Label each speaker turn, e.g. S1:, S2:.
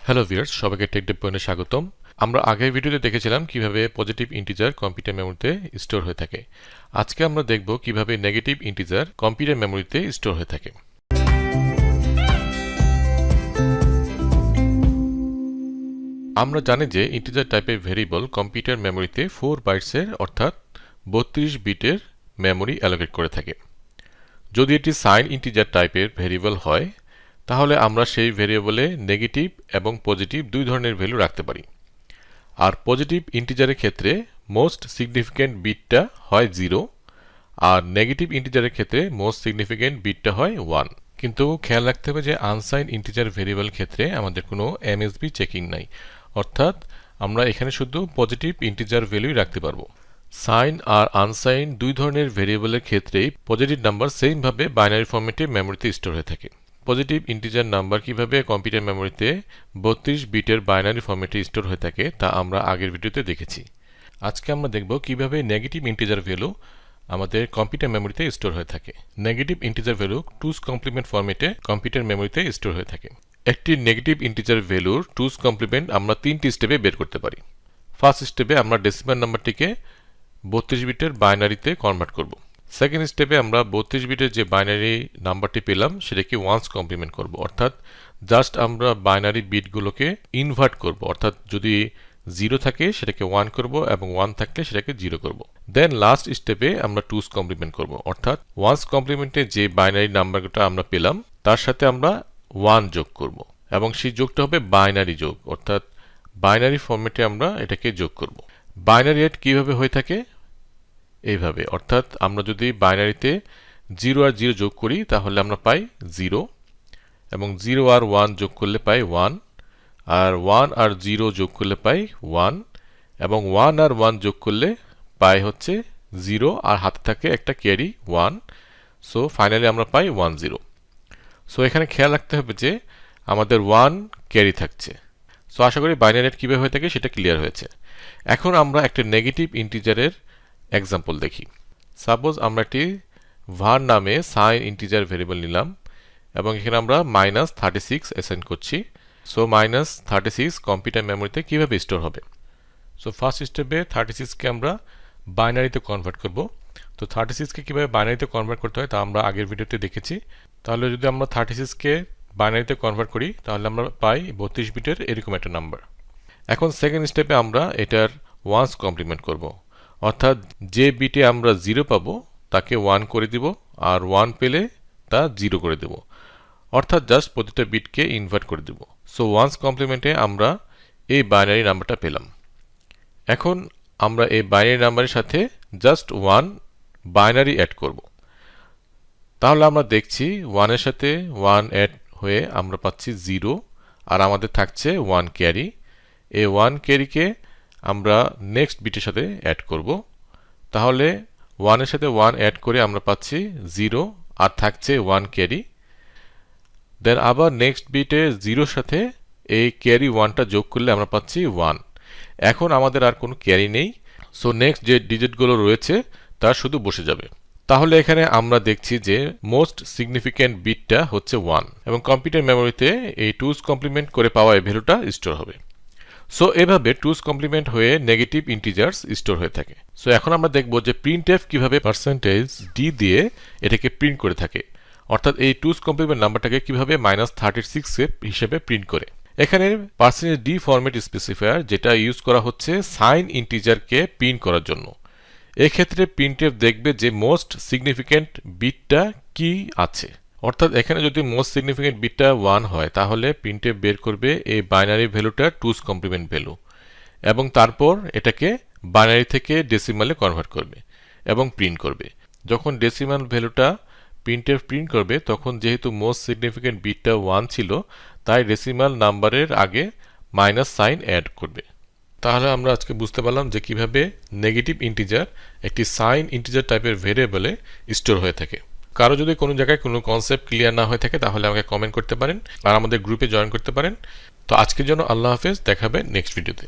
S1: Hello viewers, সবাইকে take Dave পয়েন্টে স্বাগতম। আমরা আগের ভিডিওতে দেখেছিলাম কিভাবে পজিটিভ ইন্টিজার কম্পিউটার মেমোরিতে স্টোর হয়ে থাকে। আজকে আমরা দেখব কিভাবে নেগেটিভ ইন্টিজার কম্পিউটার মেমোরিতে স্টোর হয়ে থাকে। আমরা জানি যে ইন্টিজার টাইপের ভেরিয়েবল কম্পিউটার মেমোরিতে 4 বাইটসের অর্থাৎ 32 বিটের মেমোরি অ্যালোকেট করে থাকে। যদি এটি সাইন ইন্টিজার টাইপের ভেরিয়েবল হয় তাহলে আমরা সেই ভেরিয়েবলে নেগেটিভ এবং পজিটিভ দুই ধরনের ভ্যালু রাখতে পারি। আর পজিটিভ ইন্টিজারের ক্ষেত্রে মোস্ট সিগনিফিক্যান্ট বিটটা হয় 0 আর নেগেটিভ ইন্টিজারের ক্ষেত্রে মোস্ট সিগনিফিক্যান্ট বিটটা হয় 1। কিন্তু খেয়াল রাখতে হবে যে আনসাইন ইন্টিজার ভেরিয়েবল ক্ষেত্রে আমাদের কোনো এমএসবি চেকিং নাই, অর্থাৎ আমরা এখানে শুধু পজিটিভ ইন্টিজার ভ্যালুই রাখতে পারবো। সাইন আর আনসাইন দুই ধরনের ভেরিয়েবলের ক্ষেত্রেই পজিটিভ নাম্বার সেমভাবে বাইনারি ফরম্যাটে মেমোরিতে স্টোর হয়ে থাকে। পজিটিভ ইন্টিজার নাম্বার কিভাবে কম্পিউটার মেমোরিতে 32 বিটের বাইনারি ফরম্যাটে স্টোর হয়ে থাকে তা আমরা আগের ভিডিওতে দেখেছি। আজকে আমরা দেখব কিভাবে নেগেটিভ ইন্টিজার ভ্যালু আমাদের কম্পিউটার মেমোরিতে স্টোর হয়ে থাকে। Negative integer value two's complement ফরম্যাটে কম্পিউটার মেমোরিতে স্টোর হয়ে থাকে। একটি নেগেটিভ ইন্টিজার ভ্যালুর টুস কমপ্লিমেন্ট আমরা 3টি স্টেপে বের করতে পারি। ফার্স্ট স্টেপে আমরা ডেসিমাল নাম্বারটিকে 32 বিটের বাইনারিতে কনভার্ট করব। সেকেন্ড স্টেপে আমরা 32 বিটের যে বাইনারি নাম্বারটি পেলাম সেটাকে ওয়ান্স কমপ্লিমেন্ট করব, অর্থাৎ জাস্ট আমরা বাইনারি বিটগুলোকে ইনভার্ট করব, অর্থাৎ যদি 0 থাকে সেটাকে 1 করব এবং 1 থাকলে সেটাকে 0 করব। দেন লাস্ট স্টেপে আমরা টুস কমপ্লিমেন্ট করব, অর্থাৎ ওয়ান্স কমপ্লিমেন্টে যে বাইনারি নাম্বারটা আমরা পেলাম তার সাথে আমরা 1 যোগ করব এবং সেই যোগটা হবে বাইনারি যোগ, অর্থাৎ বাইনারি ফরম্যাটে আমরা এটাকে যোগ করব। বাইনারি এড কিভাবে হয়ে থাকে? এইভাবে, অর্থাৎ আমরা যদি বাইনারিতে 0 আর 0 যোগ করি তাহলে আমরা পাই 0 এবং 0 আর 1 যোগ করলে পাই 1 আর 1 আর 0 যোগ করলে পাই 1 এবং 1 আর 1 যোগ করলে পাই হচ্ছে 0 আর হাতে থাকে একটা ক্যারি 1। সো ফাইনালি আমরা পাই 1 0। সো এখানে খেয়াল রাখতে হবে যে আমাদের 1 ক্যারি থাকছে। সো আশা করি বাইনারি এড কিভাবে হয়ে থাকে সেটা ক্লিয়ার হয়েছে। এখন আমরা একটা নেগেটিভ ইন্টিজারের এক্সাম্পল দেখি। সাপোজ আমরা একটি var নামে সাইন ইন্টিজার ভেরিয়েবল নিলাম এবং এখানে আমরা -36 অ্যাসাইন করছি। সো -36 কম্পিউটার মেমোরিতে কিভাবে স্টোর হবে? সো ফার্স্ট স্টেপে 36কে আমরা বাইনারিতে কনভার্ট করব। তো 36কে কিভাবে বাইনারিতে কনভার্ট করতে হয় তা আমরা আগের ভিডিওতে দেখেছি। তাহলে যদি আমরা 36কে বাইনারিতে কনভার্ট করি তাহলে আমরা পাই 32 বিটের এরকম একটা নাম্বার। এখন সেকেন্ড স্টেপে আমরা এটার ওয়ান্স কমপ্লিমেন্ট করব, অর্থাৎ যে বিটে আমরা 0 পাবো তাকে 1 করে দিব আর 1 পেলে তা 0 করে দেব, অর্থাৎ জাস্ট প্রতিটা বিটকে ইনভার্ট করে দেব। সো ওয়ান্স কমপ্লিমেন্টে আমরা এই বাইনারি নাম্বারটা পেলাম। এখন আমরা এই বাইনারি নাম্বারের সাথে জাস্ট 1 বাইনারি অ্যাড করব। তাহলে আমরা দেখছি 1 এর সাথে 1 অ্যাড হয়ে আমরা পাচ্ছি 0 আর আমাদের থাকছে 1 ক্যারি। এই 1 ক্যারিকে আমরা নেক্সট বিটের সাথে অ্যাড করব। তাহলে 1 এর সাথে 1 অ্যাড করে আমরা পাচ্ছি 0 আর থাকছে 1 ক্যারি। দেন আবার নেক্সট বিটে 0 সাথে এই ক্যারি 1টা যোগ করলে আমরা পাচ্ছি 1। এখন আমাদের আর কোনো ক্যারি নেই। সো নেক্সট যে ডিজিটগুলো রয়েছে তা শুধু বসে যাবে। তাহলে এখানে আমরা দেখছি যে মোস্ট সিগনিফিক্যান্ট বিটটা হচ্ছে 1 এবং কম্পিউটার মেমোরিতে এই টুস কমপ্লিমেন্ট করে পাওয়া এই ভ্যালুটা স্টোর হবে। সো এভাবে টুস কমপ্লিমেন্ট হয়ে নেগেটিভ ইন্টিজার্স স্টোর হয়ে থাকে। সো এখন আমরা দেখব যে printf কিভাবে %d দিয়ে এটাকে প্রিন্ট করে থাকে, অর্থাৎ এই টুস কমপ্লিমেন্ট নাম্বারটাকে কিভাবে -36 হিসেবে প্রিন্ট করে। এখানে %d ফরম্যাট স্পেসিফায়ার যেটা ইউজ করা হচ্ছে সাইন ইন্টিজারকে প্রিন্ট করার জন্য। এক্ষেত্রে printf দেখবে যে মোস্ট সিগনিফিক্যান্ট বিটটা কি আছে, অর্থাৎ এখানে যদি মোস্ট সিগনিফিক্যান্ট বিটটা 1 হয় তাহলে printf বের করবে এই বাইনারি ভ্যালুটা টুস কমপ্লিমেন্ট ভ্যালু এবং তারপর এটাকে বাইনারি থেকে ডেসিমালে কনভার্ট করবে এবং প্রিন্ট করবে। যখন ডেসিমাল ভ্যালুটা printf প্রিন্ট করবে তখন যেহেতু মোস্ট সিগনিফিক্যান্ট বিটটা 1 ছিল তাই ডেসিমাল নাম্বারের আগে মাইনাস সাইন অ্যাড করবে। তাহলে আমরা আজকে বুঝতে পারলাম যে কিভাবে নেগেটিভ ইন্টিজার একটি সাইন ইন্টিজার টাইপের ভেরিয়েবলে স্টোর হয়ে থাকে। কারো যদি কোনো জায়গায় কোনো কনসেপ্ট ক্লিয়ার না হয়ে থাকে তাহলে আমাকে কমেন্ট করতে পারেন আর আমাদের গ্রুপে জয়েন করতে পারেন। তো আজকের জন্য আল্লাহ হাফেজ, দেখা হবে নেক্সট ভিডিওতে।